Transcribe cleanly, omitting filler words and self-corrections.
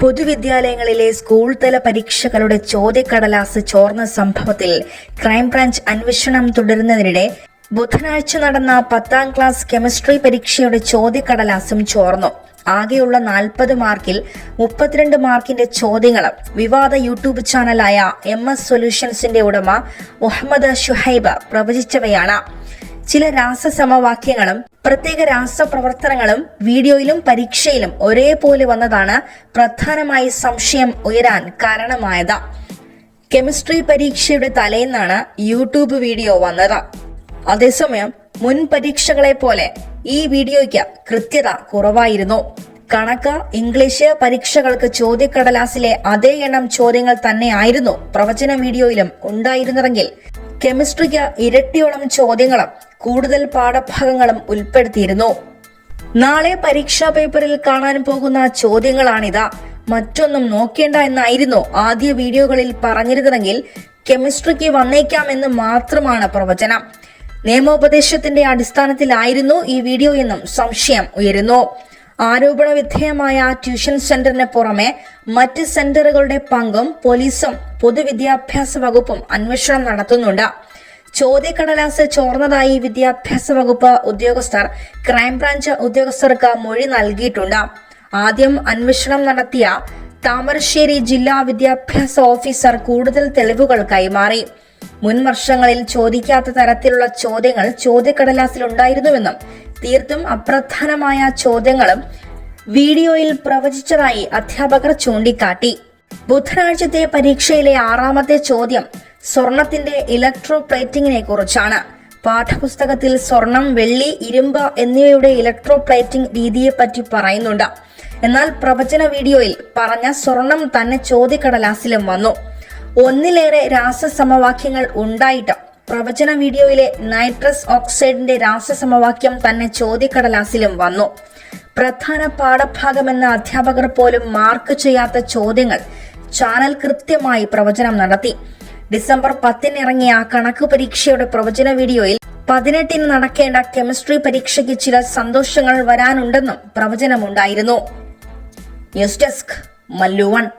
പൊതുവിദ്യാലയങ്ങളിലെ school തല പരീക്ഷകളുടെ ചോദ്യക്കടലാസ് ചോർന്ന സംഭവത്തിൽ ക്രൈംബ്രാഞ്ച് അന്വേഷണം തുടരുന്നതിനിടെ ബുധനാഴ്ച നടന്ന 10ാം ക്ലാസ് കെമിസ്ട്രി പരീക്ഷയുടെ ചോദ്യക്കടലാസും ചോർന്നു. ആകെയുള്ള 40 മാർക്കിൽ 32 മാർക്കിന്റെ ചോദ്യങ്ങളും വിവാദ യൂട്യൂബ് ചാനലായ MS സൊല്യൂഷൻസിന്റെ ഉടമ മുഹമ്മദ് ഷുഹൈബ് പ്രവചിച്ചവയാണ്. ചില രാസസമവാക്യങ്ങളും പ്രത്യേക രാസപ്രവർത്തനങ്ങളും വീഡിയോയിലും പരീക്ഷയിലും ഒരേപോലെ വന്നതാണ് പ്രധാനമായി സംശയം ഉയരാൻ കാരണമായത്. കെമിസ്ട്രി പരീക്ഷയുടെ തലേന്നാണ് യൂട്യൂബ് വീഡിയോ വന്നത്. അതേസമയം മുൻ പരീക്ഷകളെ പോലെ ഈ വീഡിയോയ്ക്ക് കൃത്യത കുറവായിരുന്നു. കണക്ക്, ഇംഗ്ലീഷ് പരീക്ഷകൾക്ക് ചോദ്യക്കടലാസിലെ അതേ എണ്ണം ചോദ്യങ്ങൾ തന്നെയായിരുന്നു പ്രവചന വീഡിയോയിലും ഉണ്ടായിരുന്നതെങ്കിൽ കെമിസ്ട്രിക്ക് ഇരട്ടിയോളം ചോദ്യങ്ങളും കൂടുതൽ പാഠഭാഗങ്ങളും ഉൾപ്പെടുത്തിയിരുന്നു. നാളെ പരീക്ഷാ പേപ്പറിൽ കാണാൻ പോകുന്ന ചോദ്യങ്ങളാണിത്, മറ്റൊന്നും നോക്കേണ്ട എന്നായിരുന്നു ആദ്യ വീഡിയോകളിൽ പറഞ്ഞിരുന്നതെങ്കിൽ കെമിസ്ട്രിക്ക് വന്നേക്കാമെന്ന് മാത്രമാണ് പ്രവചനം. നിയമോപദേശത്തിന്റെ അടിസ്ഥാനത്തിലായിരുന്നു ഈ വീഡിയോ എന്നും സംശയം ഉയരുന്നു. ആരോപണ വിധേയമായ ട്യൂഷൻ സെന്ററിന് പുറമെ മറ്റ് സെന്ററുകളുടെ പങ്കും പോലീസും പൊതുവിദ്യാഭ്യാസ വകുപ്പും അന്വേഷണം നടത്തുന്നുണ്ട്. ചോദ്യക്കടലാസ് ചോർന്നതായി വിദ്യാഭ്യാസ വകുപ്പ് ഉദ്യോഗസ്ഥർ ക്രൈംബ്രാഞ്ച് ഉദ്യോഗസ്ഥർക്ക് മൊഴി നൽകിയിട്ടുണ്ട്. ആദ്യം അന്വേഷണം നടത്തിയ താമരശ്ശേരി ജില്ലാ വിദ്യാഭ്യാസ ഓഫീസർ കൂടുതൽ തെളിവുകൾ കൈമാറി. മുൻ വർഷങ്ങളിൽ ചോദിക്കാത്ത തരത്തിലുള്ള ചോദ്യങ്ങൾ ചോദ്യക്കടലാസിൽ ഉണ്ടായിരുന്നുവെന്നും തീർത്തും അപ്രധാനമായ ചോദ്യങ്ങളും വീഡിയോയിൽ പ്രവചിച്ചതായി അധ്യാപകർ ചൂണ്ടിക്കാട്ടി. ബുധനാഴ്ചത്തെ പരീക്ഷയിലെ 6ാമത്തെ ചോദ്യം സ്വർണത്തിന്റെ ഇലക്ട്രോ പ്ലേറ്റിംഗിനെ കുറിച്ചാണ്. പാഠപുസ്തകത്തിൽ സ്വർണം, വെള്ളി, ഇരുമ്പ് എന്നിവയുടെ ഇലക്ട്രോ പ്ലേറ്റിംഗ് രീതിയെപ്പറ്റി പറയുന്നുണ്ട്. എന്നാൽ പ്രവചന വീഡിയോയിൽ പറഞ്ഞ സ്വർണം തന്നെ ചോദ്യക്കടലാസിലും വന്നു. ഒന്നിലേറെ രാസസമവാക്യങ്ങൾ ഉണ്ടായിട്ടും പ്രവചന വീഡിയോയിലെ നൈട്രസ് ഓക്സൈഡിന്റെ രാസസമവാക്യം തന്നെ ചോദ്യക്കടലാസിലും വന്നു. പ്രധാന പാഠഭാഗമെന്ന അധ്യാപകർ പോലും മാർക്ക് ചെയ്യാത്ത ചോദ്യങ്ങൾ ചാനൽ കൃത്യമായി പ്രവചനം നടത്തി. ഡിസംബർ 10 ഇറങ്ങിയ കണക്ക് പരീക്ഷയുടെ പ്രവചന വീഡിയോയിൽ 18 നടക്കേണ്ട കെമിസ്ട്രി പരീക്ഷയ്ക്ക് ചില സന്തോഷങ്ങൾ വരാനുണ്ടെന്നും പ്രവചനമുണ്ടായിരുന്നു. News desk Mallu 1.